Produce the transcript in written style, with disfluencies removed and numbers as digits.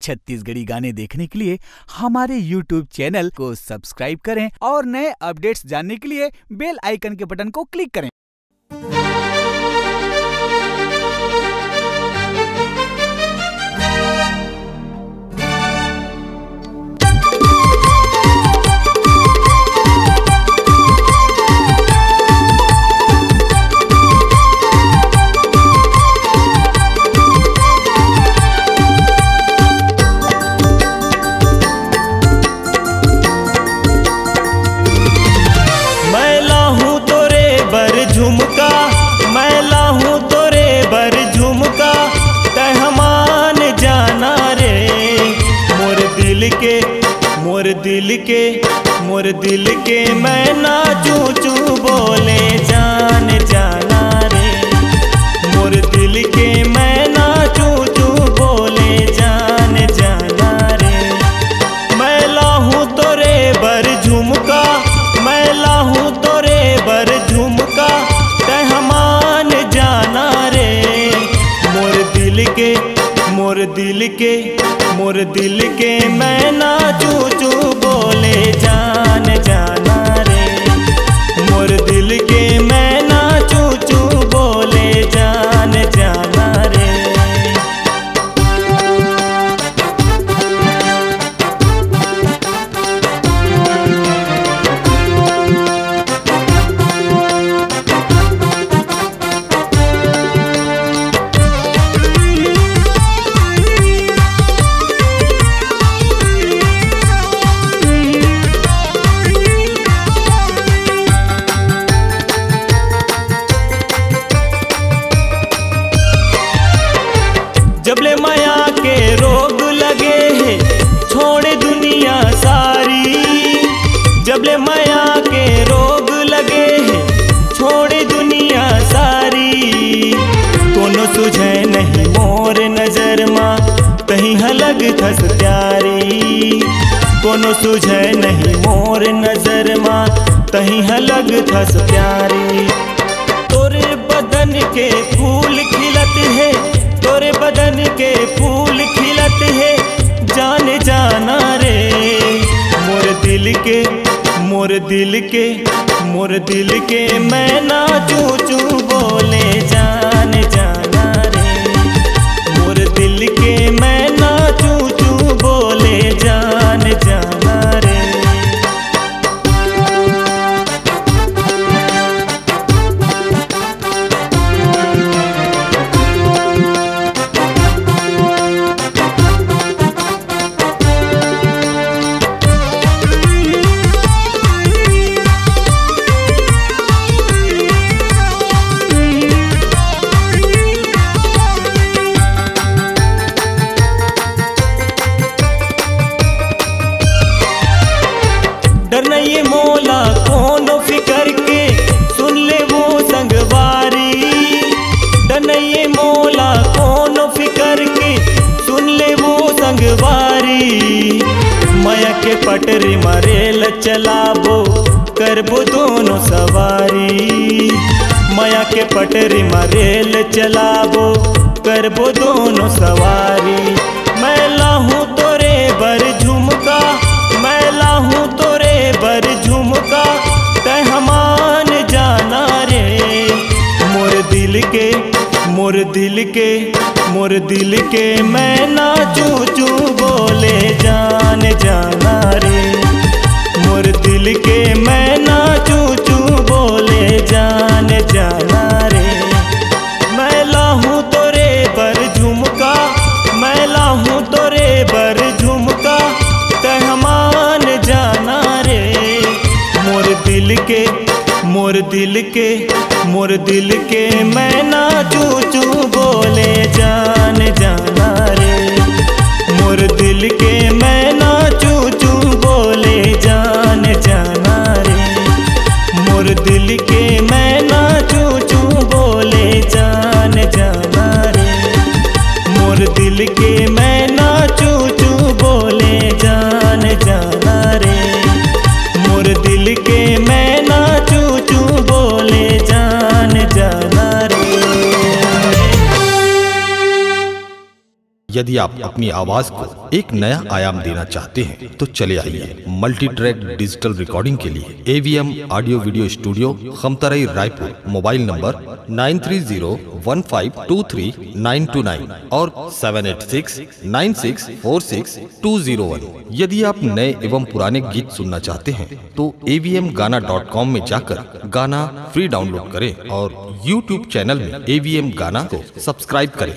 छत्तीसगढ़ी गाने देखने के लिए हमारे YouTube चैनल को सब्सक्राइब करें और नए अपडेट्स जानने के लिए बेल आइकन के बटन को क्लिक करें। झुमका मैं लाहूं तोरे बर झुमका तहमान जाना रे मोर दिल के मैं ना चूचू बोले जान जाना रे मोर दिल के मैं ना चूचू बोले जान जाना रे। मैं लाहूं तोरे बर झुमका मैं लाहूं तोरे बर झुमका तहमान जाना रे मोर दिल के मैं ना चूचू बोले जान जाना रे मोर दिल के मैं ना चूचू बोले जान जाना रे। जबले माया के रोग लगे है छोड़े दुनिया सारी जबले माया के रोग लगे है छोड़े दुनिया सारी कोनो सुझे नहीं मोर नजर माँ कहीं हलग थस प्यारी कोनो सुझे नहीं मोर नजर माँ कहीं हलग थस प्यारी। तोरे बदन के फूल खिलत है तोरे बदन के फूल खिलत है जान जाना रे मोर दिल के मैं ना चूचू बोले जान जाना रे मोर दिल के मैं ना चूचू बोले जान जाना रे। डर नहीं मोला कोनो फिकर के सुन ले वो संगवारी डर नहीं मोला कोनो फिकर के सुन ले वो संगवारी। माया के पटरी मरेल चलाबो करबो दोनों सवारी माया के पटरी मरेल चलाबो करबो दोनों सवारी। मैं लाहूं तोरे बर झुमका मैं लाहूं तोरे बर झुमका तहमान जाना रे मोर दिल के मैं ना चूचू बोले जान जाना रे मोर दिल के मैं ना चूचू बोले जान जाना रे। मैं लाहूं तोरे बर झुमका मैं लाहूं तोरे बर झुमका तहमान जाना रे मोर दिल के मैं ना चूचू बोले जान जाना रे मोर दिल के मैं ना चूचू बोले जान जाना रे मोर दिल के मैं ना चूचू बोले जान जाना रे मोर दिल के मैं ना चूचू बोले जान जाना रे मोर दिल के मैं ना चूचू बोले जान जाना रे। यदि आप अपनी आवाज को एक नया आयाम देना चाहते हैं तो चले आइए मल्टी ट्रैक डिजिटल रिकॉर्डिंग के लिए AVM audio video studio Khamtarai Raipur. Mobile number 9301523929 और 7869646201। यदि आप नए एवं पुराने गीत सुनना चाहते हैं तो avmgana.com में जाकर गाना फ्री डाउनलोड करें और YouTube चैनल में AVM गाना को सब्सक्राइब करें।